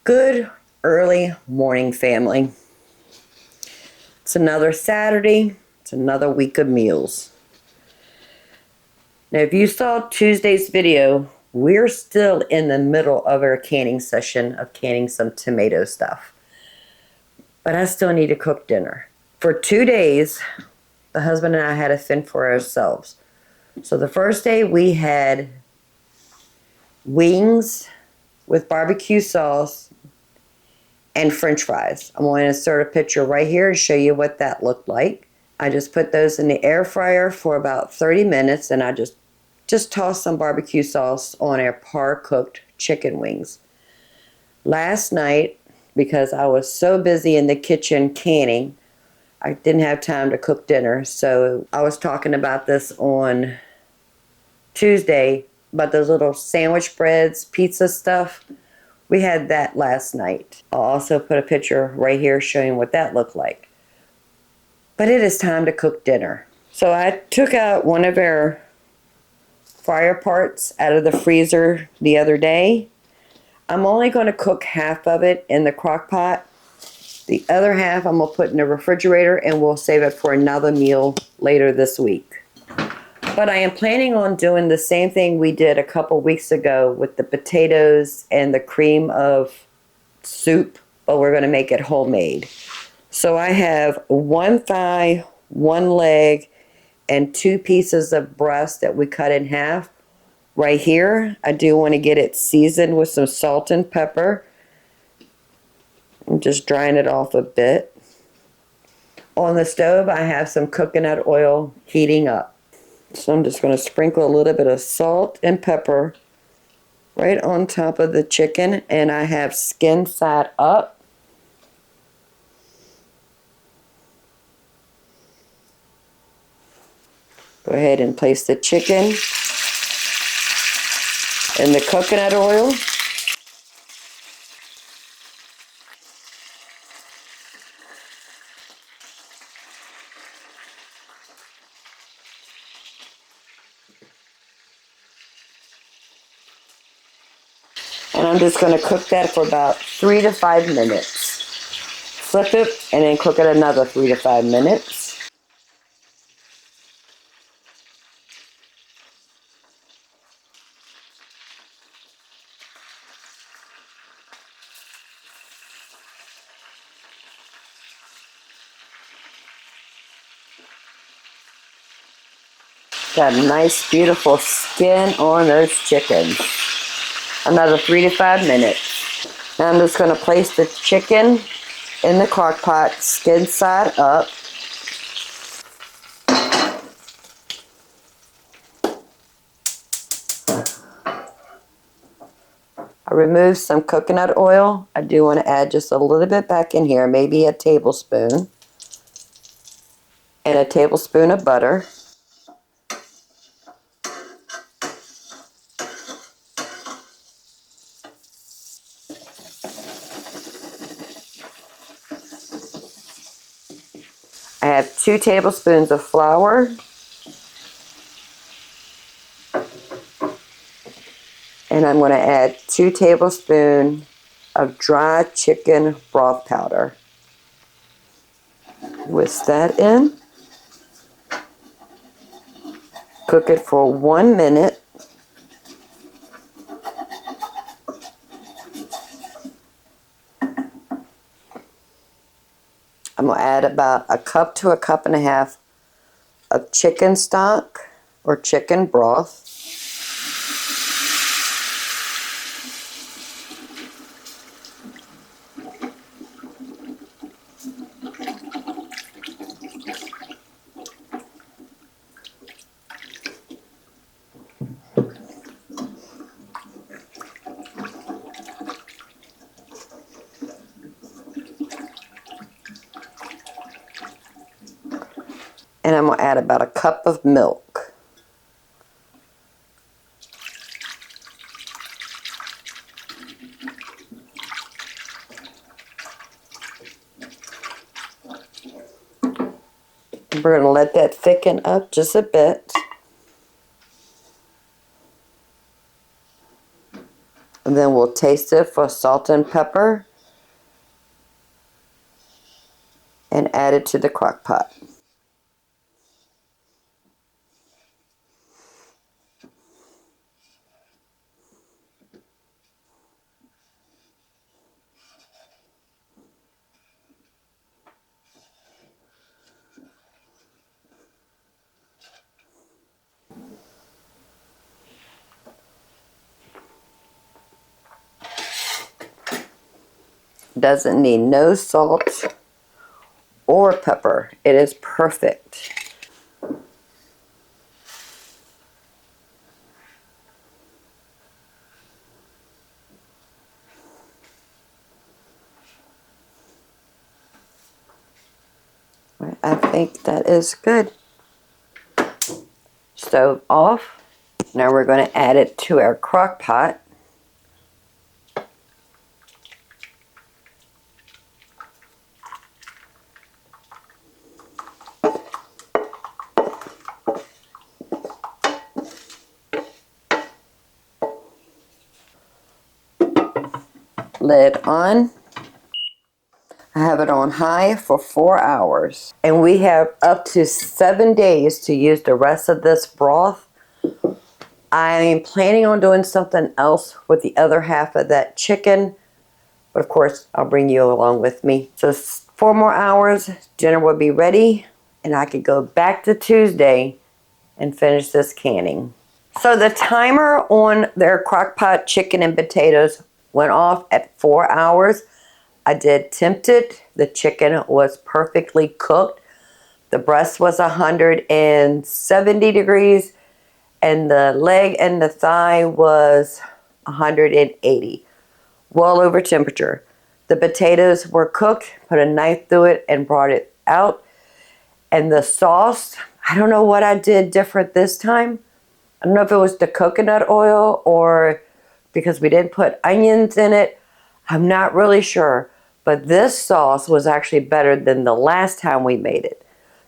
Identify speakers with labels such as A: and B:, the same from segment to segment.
A: Good early morning, family. It's another Saturday. It's another week of meals. Now, if you saw Tuesday's video, we're still in the middle of our canning session of canning some tomato stuff. But I still need to cook dinner. For 2 days, the husband and I had to fend for ourselves. So the first day we had wings with barbecue sauce and french fries. I'm going to insert a picture right here and show you what that looked like. I just put those in the air fryer for about 30 minutes and I just tossed some barbecue sauce on our par-cooked chicken wings. Last night, because I was so busy in the kitchen canning, I didn't have time to cook dinner. So I was talking about this on Tuesday, about those little sandwich breads, pizza stuff. We had that last night. I'll also put a picture right here showing what that looked like. But it is time to cook dinner. So I took out one of our fryer parts out of the freezer the other day. I'm only going to cook half of it in the crock pot. The other half I'm going to put in the refrigerator and we'll save it for another meal later this week. But I am planning on doing the same thing we did a couple weeks ago with the potatoes and the cream of soup, but we're going to make it homemade. So I have one thigh, one leg, and 2 pieces of breast that we cut in half. Right here, I do want to get it seasoned with some salt and pepper. I'm just drying it off a bit. On the stove, I have some coconut oil heating up. So I'm just going to sprinkle a little bit of salt and pepper right on top of the chicken, and I have skin side up. Go ahead and place the chicken in the coconut oil. And I'm just going to cook that for about 3 to 5 minutes. Flip it and then cook it another 3 to 5 minutes. Got nice, beautiful skin on those chickens. Another 3 to 5 minutes. Now I'm just going to place the chicken in the crock pot, skin side up. I removed some coconut oil. I do want to add just a little bit back in here, maybe a tablespoon. And a tablespoon of butter. I have 2 tablespoons of flour. And I'm going to add 2 tablespoons of dry chicken broth powder. Whisk that in. Cook it for 1 minute. I'm going to add about a cup to a cup and a half of chicken stock or chicken broth. And I'm going to add about a cup of milk. We're going to let that thicken up just a bit. And then we'll taste it for salt and pepper and add it to the crock pot. Doesn't need no salt or pepper. It is perfect. I think that is good. Stove off. Now we're going to add it to our crock pot. Lid on. I have it on high for 4 hours. And we have up to 7 days to use the rest of this broth. I'm planning on doing something else with the other half of that chicken. But of course, I'll bring you along with me. So 4 more hours, dinner will be ready. And I could go back to Tuesday and finish this canning. So the timer on their crock pot chicken and potatoes went off at 4 hours. I did tempt it. The chicken was perfectly cooked. The breast was 170 degrees and the leg and the thigh was 180. Well over temperature. The potatoes were cooked, put a knife through it and brought it out. And the sauce, I don't know what I did different this time. I don't know if it was the coconut oil or because we didn't put onions in it. I'm not really sure. But this sauce was actually better than the last time we made it.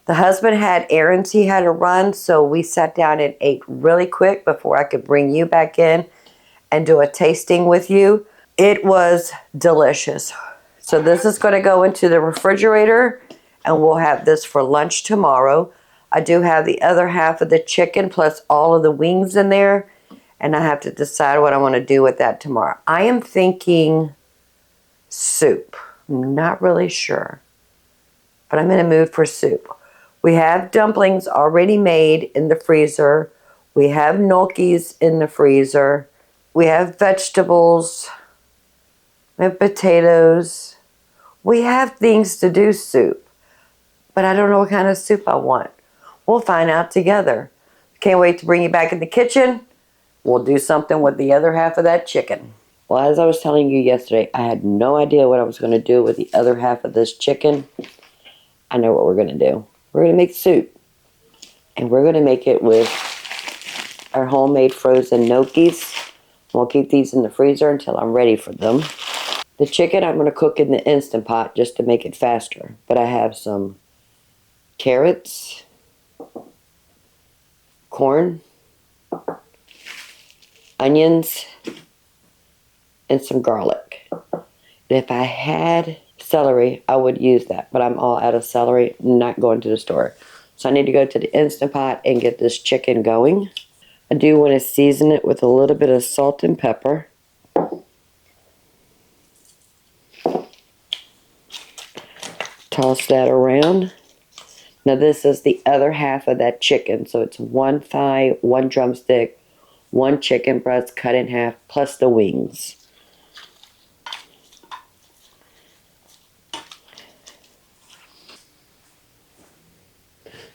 A: The husband had errands he had to run, so we sat down and ate really quick before I could bring you back in and do a tasting with you. It was delicious. So this is going to go into the refrigerator and we'll have this for lunch tomorrow. I do have the other half of the chicken plus all of the wings in there, and I have to decide what I want to do with that tomorrow. I am thinking soup. I'm not really sure, but I'm in a mood for soup. We have dumplings already made in the freezer. We have gnocchis in the freezer. We have vegetables. We have potatoes. We have things to do soup, but I don't know what kind of soup I want. We'll find out together. Can't wait to bring you back in the kitchen. We'll do something with the other half of that chicken. Well, as I was telling you yesterday, I had no idea what I was going to do with the other half of this chicken. I know what we're going to do. We're going to make soup. And we're going to make it with our homemade frozen gnocchis. We'll keep these in the freezer until I'm ready for them. The chicken I'm going to cook in the Instant Pot just to make it faster. But I have some carrots, corn, onions, and some garlic. And if I had celery, I would use that. But I'm all out of celery, not going to the store. So I need to go to the Instant Pot and get this chicken going. I do want to season it with a little bit of salt and pepper. Toss that around. Now this is the other half of that chicken. So it's 1 thigh, 1 drumstick, 1 chicken breast cut in half, plus the wings.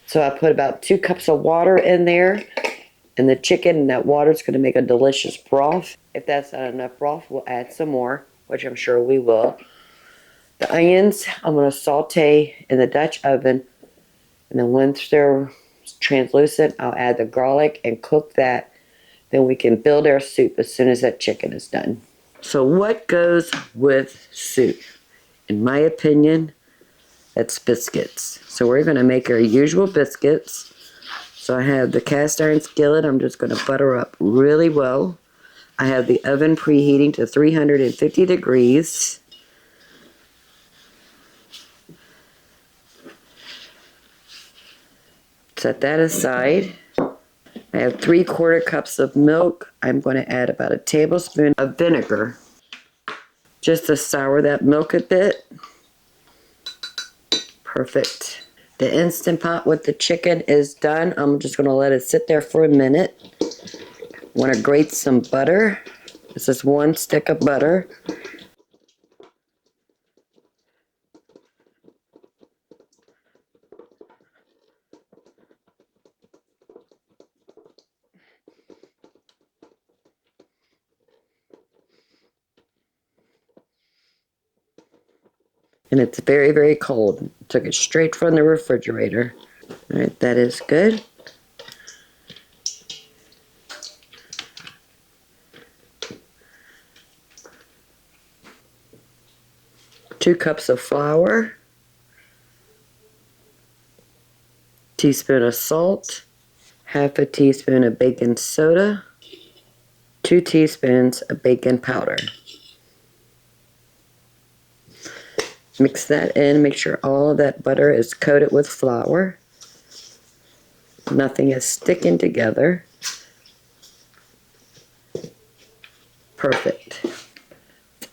A: So I put about 2 cups of water in there. And the chicken and that water is going to make a delicious broth. If that's not enough broth, we'll add some more, which I'm sure we will. The onions, I'm going to saute in the Dutch oven. And then once they're translucent, I'll add the garlic and cook that. Then we can build our soup as soon as that chicken is done. So what goes with soup? In my opinion, it's biscuits. So we're going to make our usual biscuits. So I have the cast iron skillet. I'm just going to butter up really well. I have the oven preheating to 350 degrees. Set that aside. I have 3/4 cups of milk. I'm going to add about a tablespoon of vinegar just to sour that milk a bit. Perfect. The Instant Pot with the chicken is done. I'm just going to let it sit there for a minute. Want to grate some butter. This is 1 stick of butter. And it's very, very cold. Took it straight from the refrigerator. All right, that is good. Two cups of flour. Teaspoon of salt. Half a teaspoon of baking soda. 2 teaspoons of baking powder. Mix that in. Make sure all of that butter is coated with flour. Nothing is sticking together. Perfect.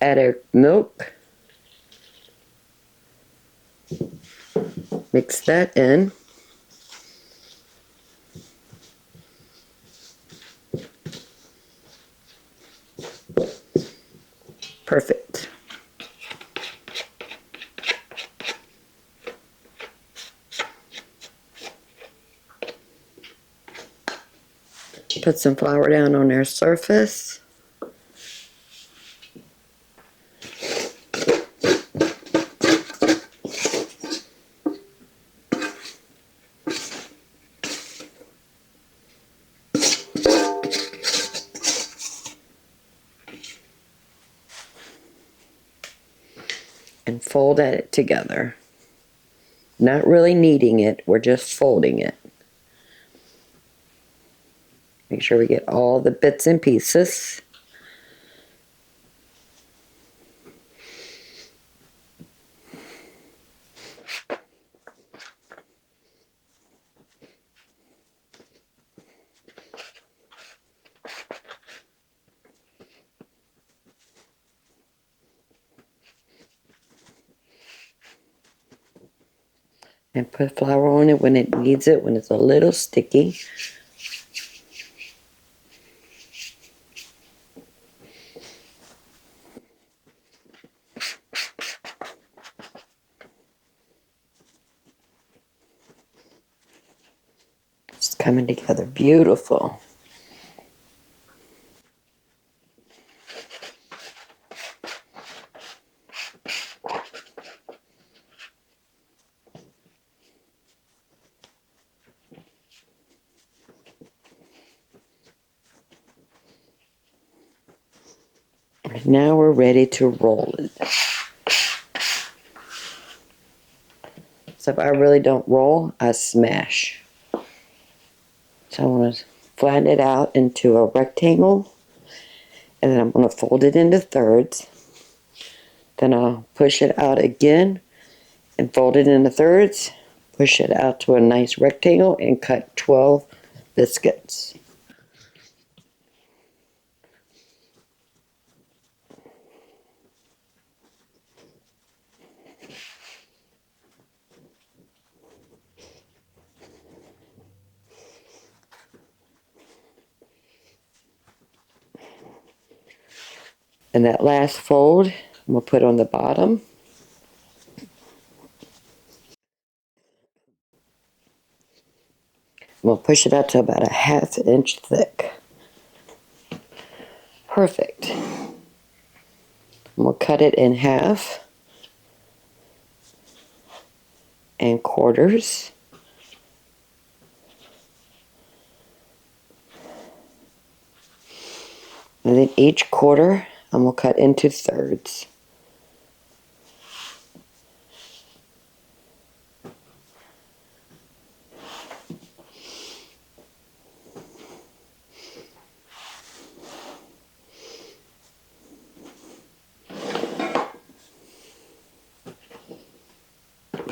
A: Add our milk. Mix that in. Perfect. Put some flour down on their surface. And fold it together. Not really kneading it, we're just folding it. Make sure we get all the bits and pieces. And put flour on it when it needs it, when it's a little sticky. It's coming together beautiful. And now we're ready to roll it. So if I really don't roll, I smash. So I want to flatten it out into a rectangle, and then I'm going to fold it into thirds. Then I'll push it out again and fold it into thirds, push it out to a nice rectangle, and cut 12 biscuits. And that last fold, I'm going to put on the bottom. I'm going to push it out to about a 1/2 inch thick. Perfect. I'm going to cut it in half and quarters. And then each quarter, I'm going to cut into thirds.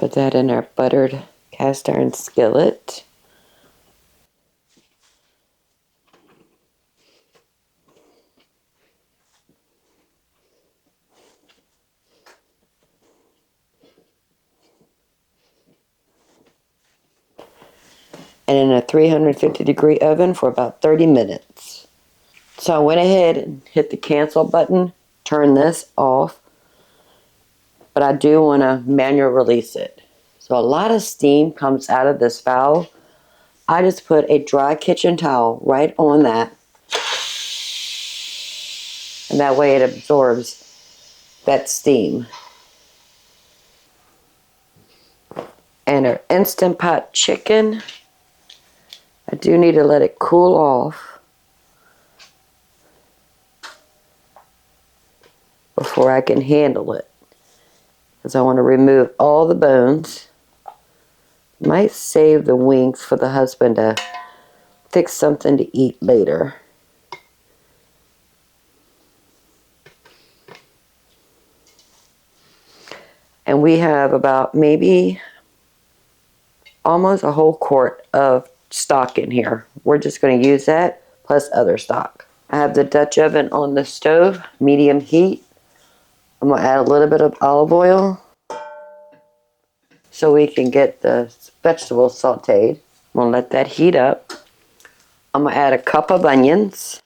A: Put that in our buttered cast iron skillet. And in a 350-degree oven for about 30 minutes. So I went ahead and hit the cancel button, turn this off, but I do want to manual release it. So a lot of steam comes out of this valve. I just put a dry kitchen towel right on that, and that way it absorbs that steam. And our Instant Pot chicken, I do need to let it cool off before I can handle it, because I want to remove all the bones. Might save the wings for the husband to fix something to eat later. And we have about maybe almost a whole quart of stock in here. We're just going to use that plus other stock. I have the Dutch oven on the stove, medium heat. I'm going to add a little bit of olive oil so we can get the vegetables sauteed. I'm going to let that heat up. I'm going to add a cup of onions.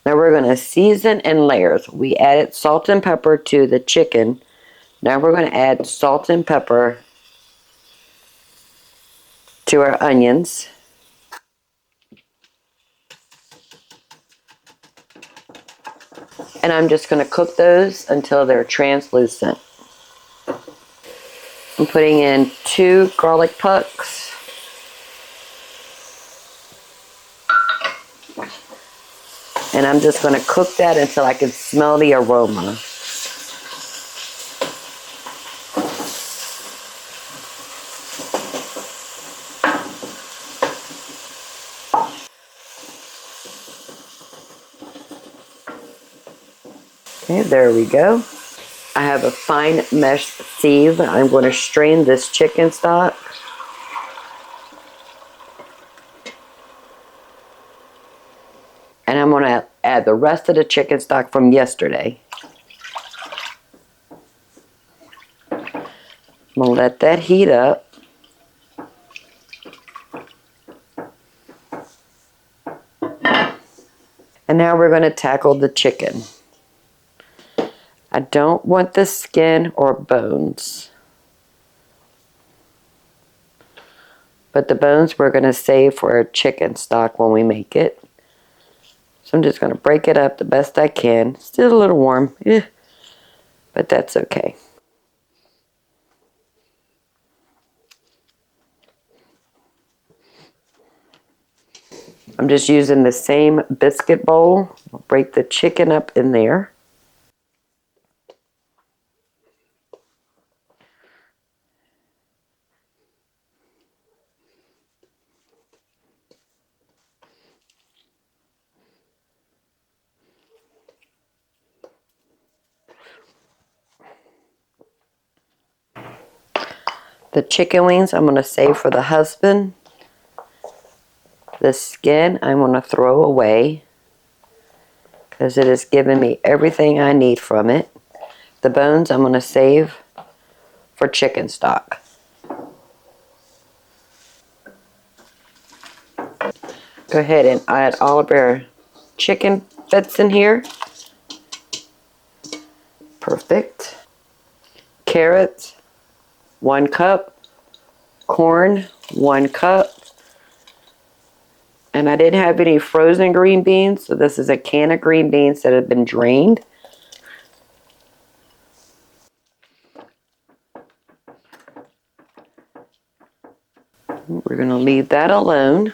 A: Now we're going to season in layers. We added salt and pepper to the chicken. Now we're going to add salt and pepper to our onions. And I'm just going to cook those until they're translucent. I'm putting in 2 garlic pucks. And I'm just going to cook that until I can smell the aroma. Okay, there we go. I have a fine mesh sieve. I'm going to strain this chicken stock. And I'm going to add the rest of the chicken stock from yesterday. I'm going to let that heat up. And now we're going to tackle the chicken. I don't want the skin or bones. But the bones we're going to save for our chicken stock when we make it. So I'm just going to break it up the best I can. Still a little warm, but that's okay. I'm just using the same biscuit bowl. I'll break the chicken up in there. The chicken wings I'm going to save for the husband. The skin I'm going to throw away because it has given me everything I need from it. The bones I'm going to save for chicken stock. Go ahead and add all of our chicken bits in here. Perfect. Carrots, 1 cup. Corn, 1 cup. And I didn't have any frozen green beans, so this is a can of green beans that have been drained. We're going to leave that alone.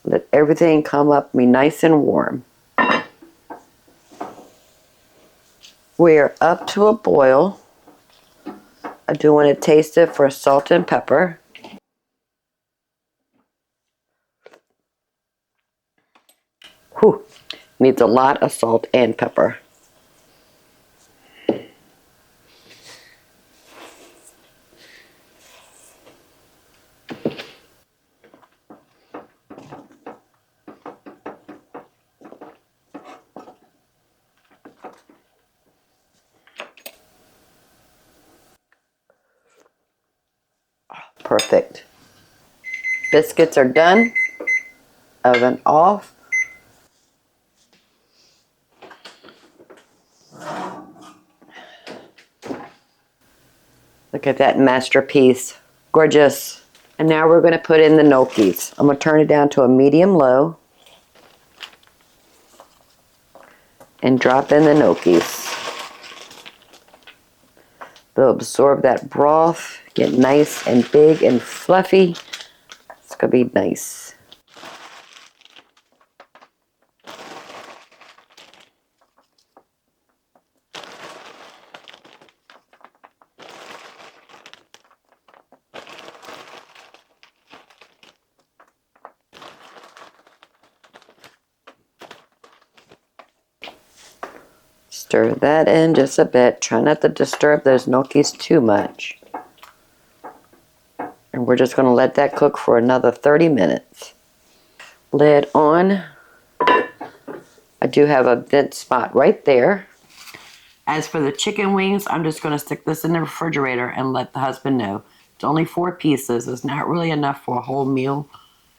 A: Let everything come up be nice and warm. We're up to a boil. I do want to taste it for salt and pepper. Whew, needs a lot of salt and pepper. Perfect. Biscuits are done. Oven off. Look at that masterpiece. Gorgeous. And now we're going to put in the gnocchis. I'm going to turn it down to a medium-low and drop in the gnocchis. They'll absorb that broth, get nice and big and fluffy. It's going to be nice. Stir that in just a bit. Try not to disturb those gnocchis too much. And we're just going to let that cook for another 30 minutes. Lid on. I do have a vent spot right there. As for the chicken wings, I'm just going to stick this in the refrigerator and let the husband know. It's only 4 pieces. It's not really enough for a whole meal,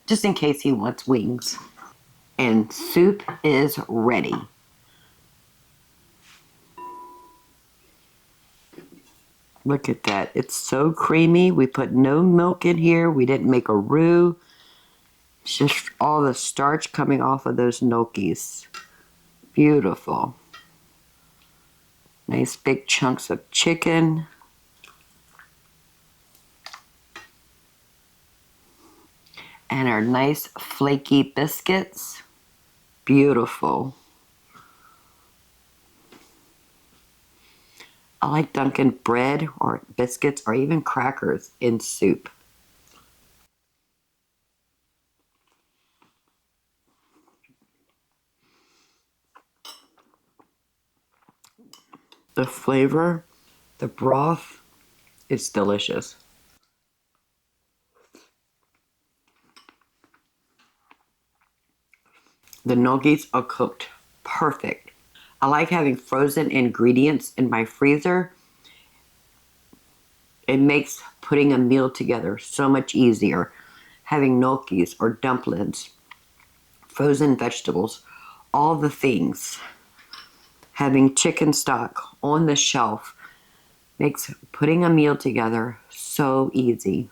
A: just in case he wants wings. And soup is ready. Look at that. It's so creamy. We put no milk in here. We didn't make a roux. It's just all the starch coming off of those gnocchis. Beautiful. Nice big chunks of chicken. And our nice flaky biscuits. Beautiful. I like dunking bread or biscuits or even crackers in soup. The flavor, the broth, it's delicious. The gnocchis are cooked perfect. I like having frozen ingredients in my freezer. It makes putting a meal together so much easier. Having gnocchis or dumplings, frozen vegetables, all the things. Having chicken stock on the shelf makes putting a meal together so easy.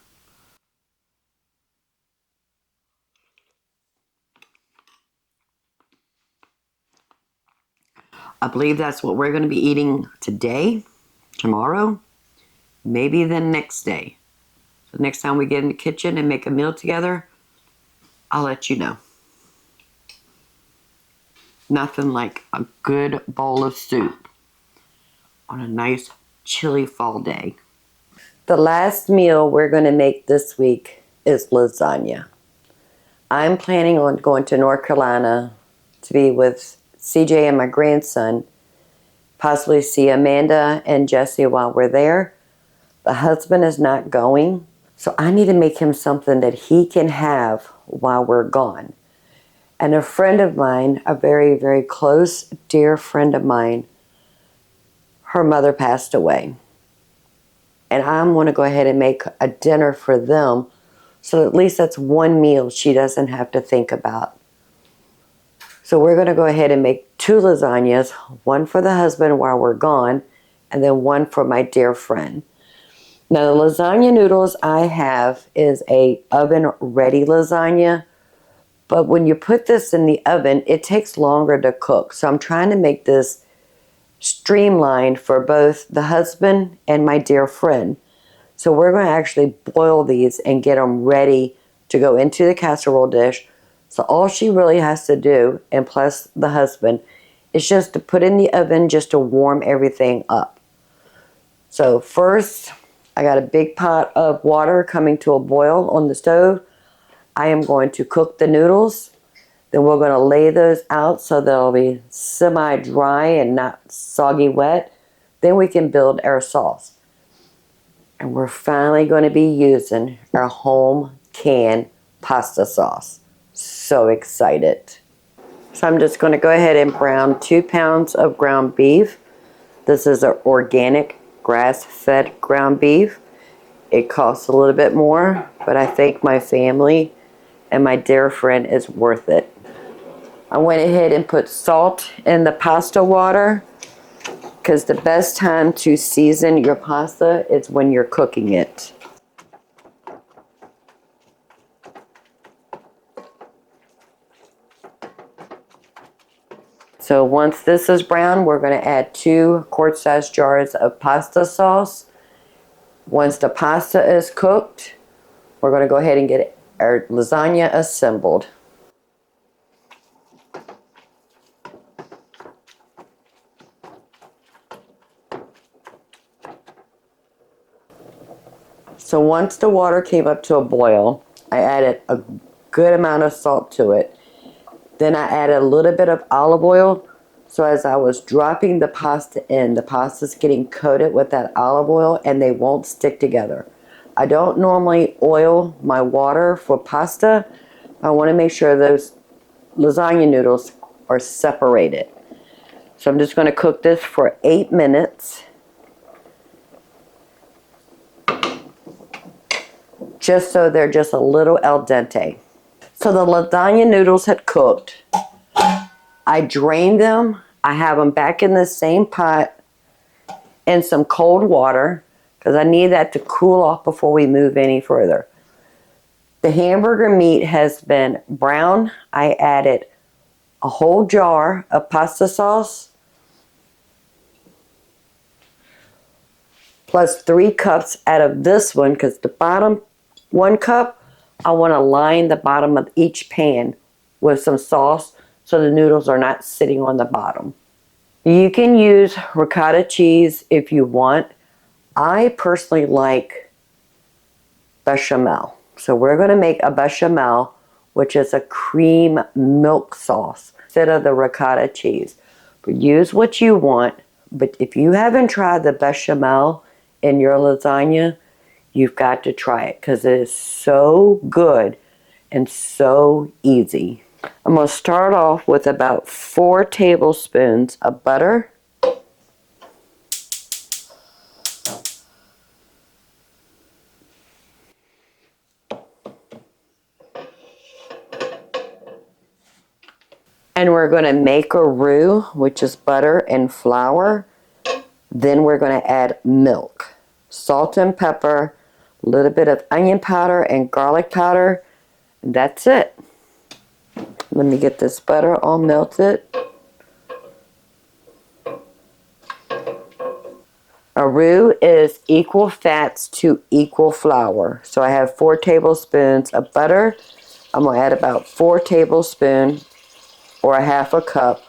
A: I believe that's what we're going to be eating today, tomorrow, maybe the next day. So next time we get in the kitchen and make a meal together, I'll let you know. Nothing like a good bowl of soup on a nice chilly fall day. The last meal we're going to make this week is lasagna. I'm planning on going to North Carolina to be with CJ and my grandson, possibly see Amanda and Jesse while we're there. The husband is not going, so I need to make him something that he can have while we're gone. And a friend of mine, a very, very close, dear friend of mine, her mother passed away. And I'm going to go ahead and make a dinner for them, so at least that's one meal she doesn't have to think about. So we're going to go ahead and make 2 lasagnas, one for the husband while we're gone, and then one for my dear friend. Now the lasagna noodles I have is a oven-ready lasagna, but when you put this in the oven, it takes longer to cook. So I'm trying to make this streamlined for both the husband and my dear friend. So we're going to actually boil these and get them ready to go into the casserole dish. So all she really has to do, and plus the husband, is just to put in the oven just to warm everything up. So first, I got a big pot of water coming to a boil on the stove. I am going to cook the noodles. Then we're going to lay those out so they'll be semi-dry and not soggy wet. Then we can build our sauce. And we're finally going to be using our home canned pasta sauce. So excited. So I'm just going to go ahead and brown 2 pounds of ground beef. This is an organic grass-fed ground beef. It costs a little bit more, but I think my family and my dear friend is worth it. I went ahead and put salt in the pasta water because the best time to season your pasta is when you're cooking it. So once this is brown, we're going to add 2 quart-sized jars of pasta sauce. Once the pasta is cooked, we're going to go ahead and get our lasagna assembled. So once the water came up to a boil, I added a good amount of salt to it. Then I added a little bit of olive oil. So as I was dropping the pasta in, the pasta's getting coated with that olive oil and they won't stick together. I don't normally oil my water for pasta. I want to make sure those lasagna noodles are separated. So I'm just going to cook this for 8 minutes. Just so they're just a little al dente. So the lasagna noodles had cooked. I drained them. I have them back in the same pot in some cold water because I need that to cool off before we move any further. The hamburger meat has been brown. I added a whole jar of pasta sauce plus 3 cups out of this one because the bottom 1 cup, I want to line the bottom of each pan with some sauce so the noodles are not sitting on the bottom. You can use ricotta cheese if you want. I personally like bechamel. So we're going to make a bechamel, which is a cream milk sauce instead of the ricotta cheese. But use what you want. But if you haven't tried the bechamel in your lasagna, you've got to try it because it is so good and so easy. I'm going to start off with about 4 tablespoons of butter. And we're going to make a roux, which is butter and flour. Then we're going to add milk, salt and pepper, a little bit of onion powder and garlic powder. And that's it. Let me get this butter all melted. A roux is equal fats to equal flour. So I have 4 tablespoons of butter. I'm going to add about 4 tablespoons or a half a cup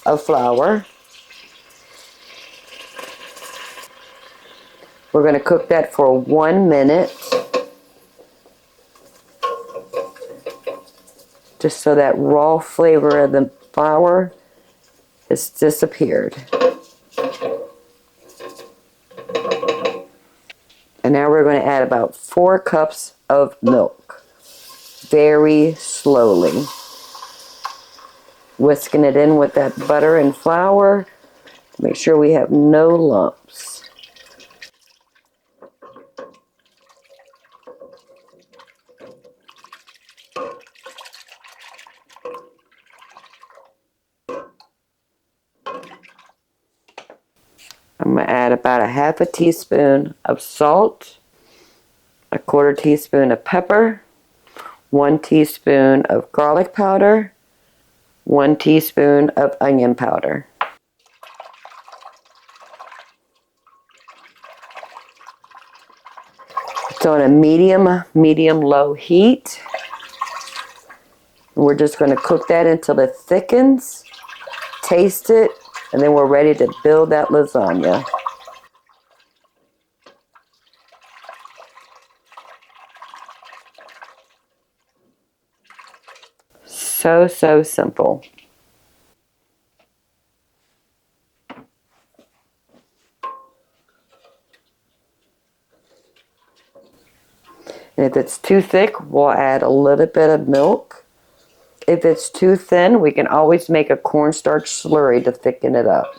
A: of flour. We're going to cook that for 1 minute. Just so that raw flavor of the flour has disappeared. And now we're going to add about 4 cups of milk. Very slowly. Whisking it in with that butter and flour. Make sure we have no lumps. I'm going to add about a half a teaspoon of salt, a 1/4 teaspoon of pepper, 1 teaspoon of garlic powder, 1 teaspoon of onion powder. It's on a medium-low heat. We're just going to cook that until it thickens, taste it, and then we're ready to build that lasagna. So simple. And if it's too thick, we'll add a little bit of milk. If it's too thin, we can always make a cornstarch slurry to thicken it up.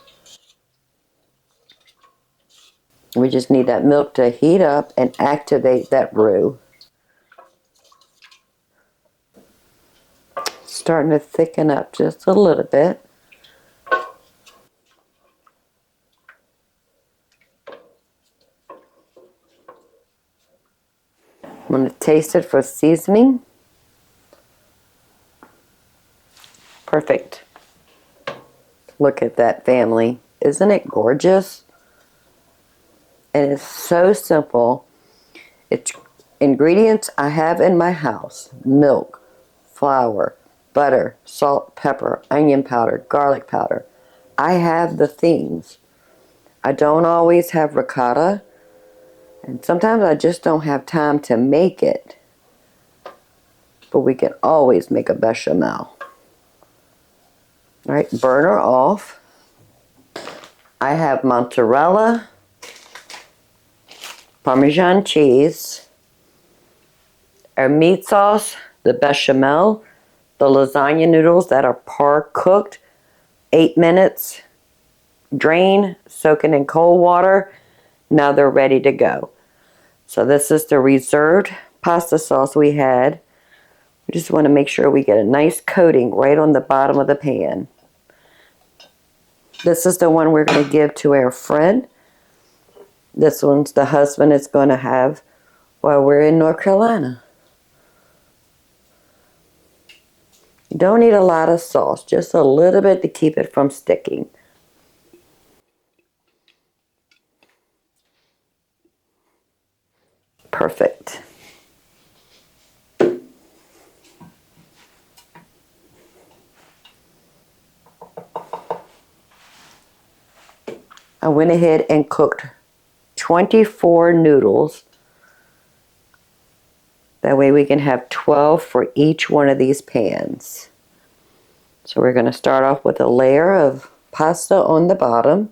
A: We just need that milk to heat up and activate that roux. Starting to thicken up just a little bit. I'm going to taste it for seasoning. Perfect. Look at that, family. Isn't it gorgeous? And it's so simple. It's ingredients I have in my house: milk, flour, butter, salt, pepper, onion powder, garlic powder. I have the things. I don't always have ricotta, and sometimes I just don't have time to make it. But we can always make a bechamel. All right, burner off. I have mozzarella, Parmesan cheese, our meat sauce, the bechamel, the lasagna noodles that are par cooked, 8 minutes, drain, soaking in cold water. Now they're ready to go. So this is the reserved pasta sauce we had. We just want to make sure we get a nice coating right on the bottom of the pan. This is the one we're going to give to our friend. This one's the husband is going to have while we're in North Carolina. You don't need a lot of sauce, just a little bit to keep it from sticking. Perfect. I went ahead and cooked 24 noodles. That way we can have 12 for each one of these pans. So we're going to start off with a layer of pasta on the bottom.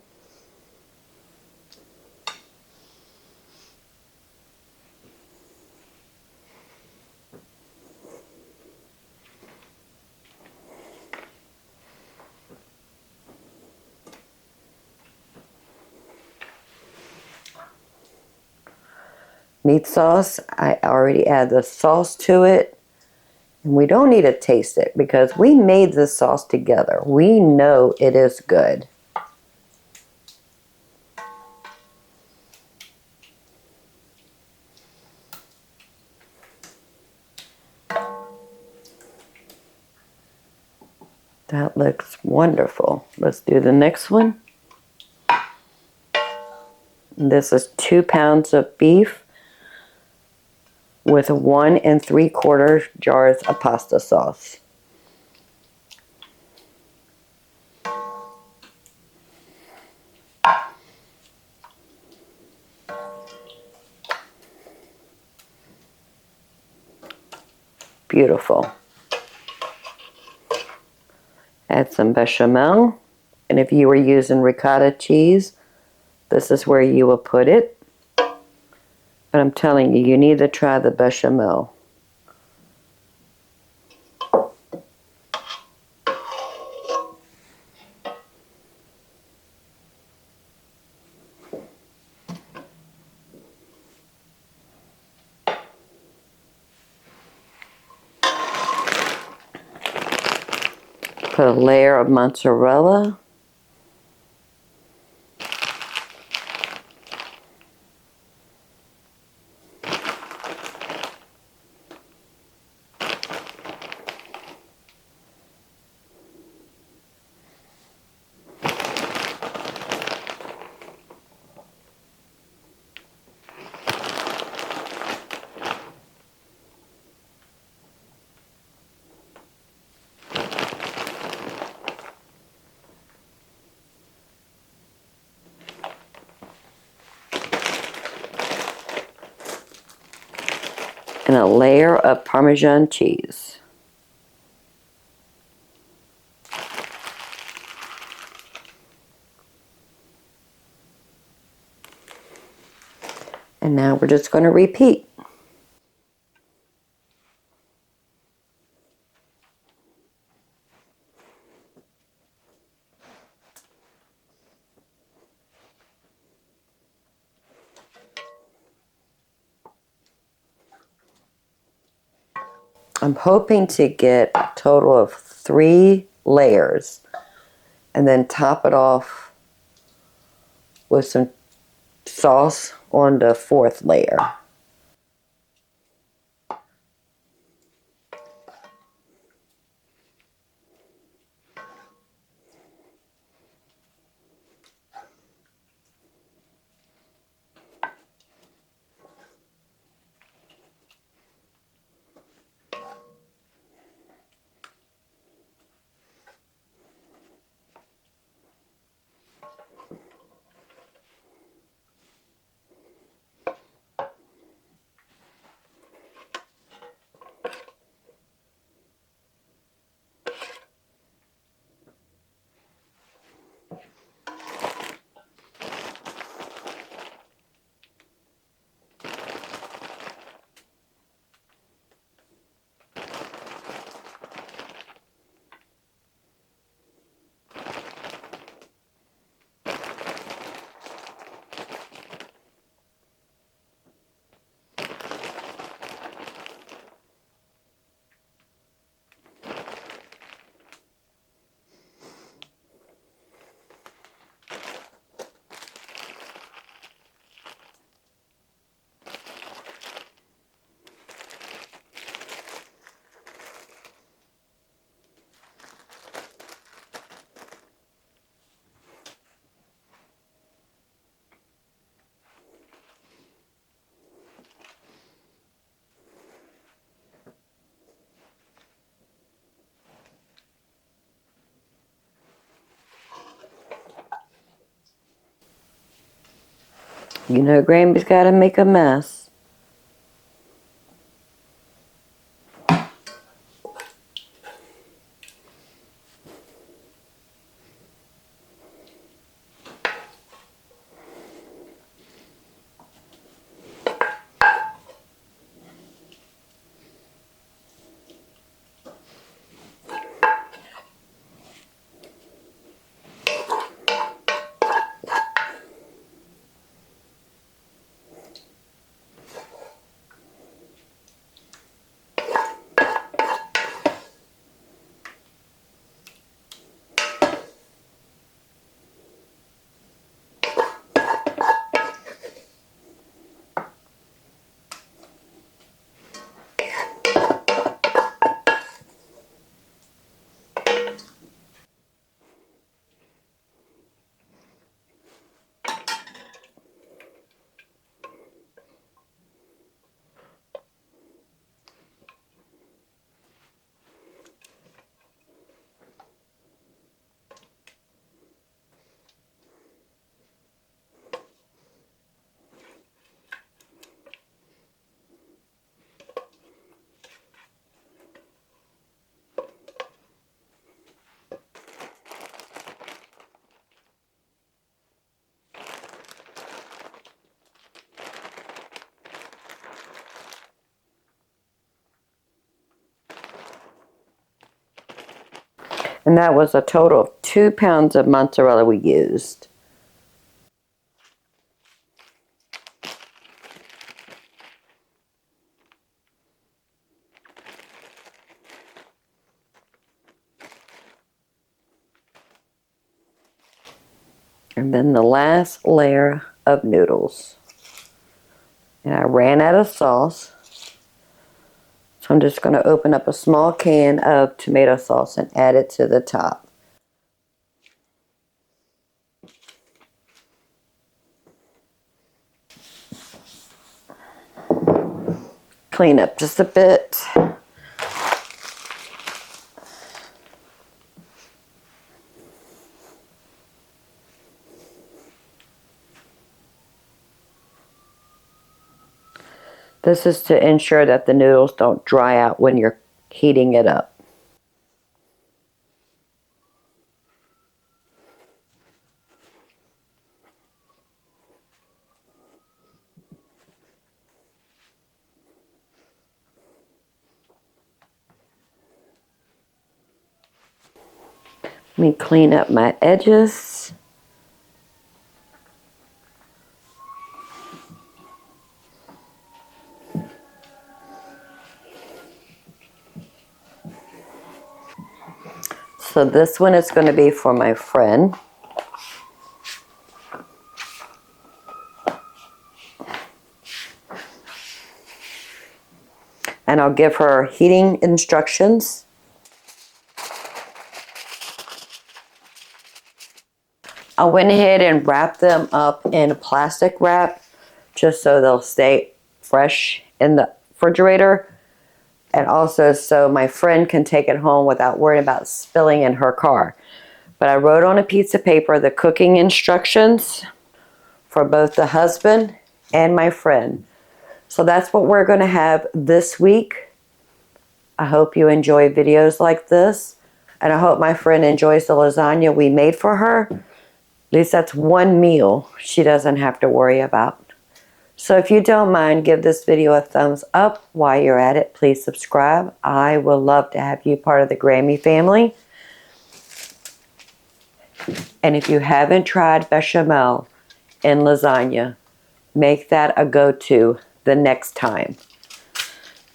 A: Meat sauce, I already add the sauce to it. And we don't need to taste it because we made this sauce together. We know it is good. That looks wonderful. Let's do the next one. This is 2 pounds of beef with 1 3/4 jars of pasta sauce. Beautiful. Add some bechamel. And if you were using ricotta cheese, this is where you will put it. But I'm telling you, you need to try the bechamel. Put a layer of mozzarella. And a layer of Parmesan cheese. And now we're just going to repeat. I'm hoping to get a total of 3 layers and then top it off with some sauce on the 4th layer. You know Grammy's got to make a mess. And that was a total of 2 pounds of mozzarella we used. And then the last layer of noodles. And I ran out of sauce. So I'm just going to open up a small can of tomato sauce and add it to the top. Clean up just a bit. This is to ensure that the noodles don't dry out when you're heating it up. Let me clean up my edges. So this one is going to be for my friend. And I'll give her heating instructions. I went ahead and wrapped them up in a plastic wrap just so they'll stay fresh in the refrigerator, and also so my friend can take it home without worrying about spilling in her car. But I wrote on a piece of paper the cooking instructions for both the husband and my friend. So that's what we're going to have this week. I hope you enjoy videos like this, and I hope my friend enjoys the lasagna we made for her. At least that's one meal she doesn't have to worry about. So if you don't mind, give this video a thumbs up. While you're at it, please subscribe. I would love to have you part of the Grammy family. And if you haven't tried bechamel in lasagna, make that a go-to the next time.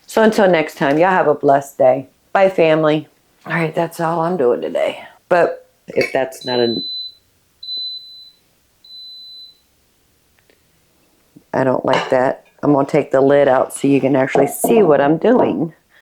A: So until next time, y'all have a blessed day. Bye, family. All right, that's all I'm doing today. But if that's not a... I don't like that. I'm going to take the lid out so you can actually see what I'm doing.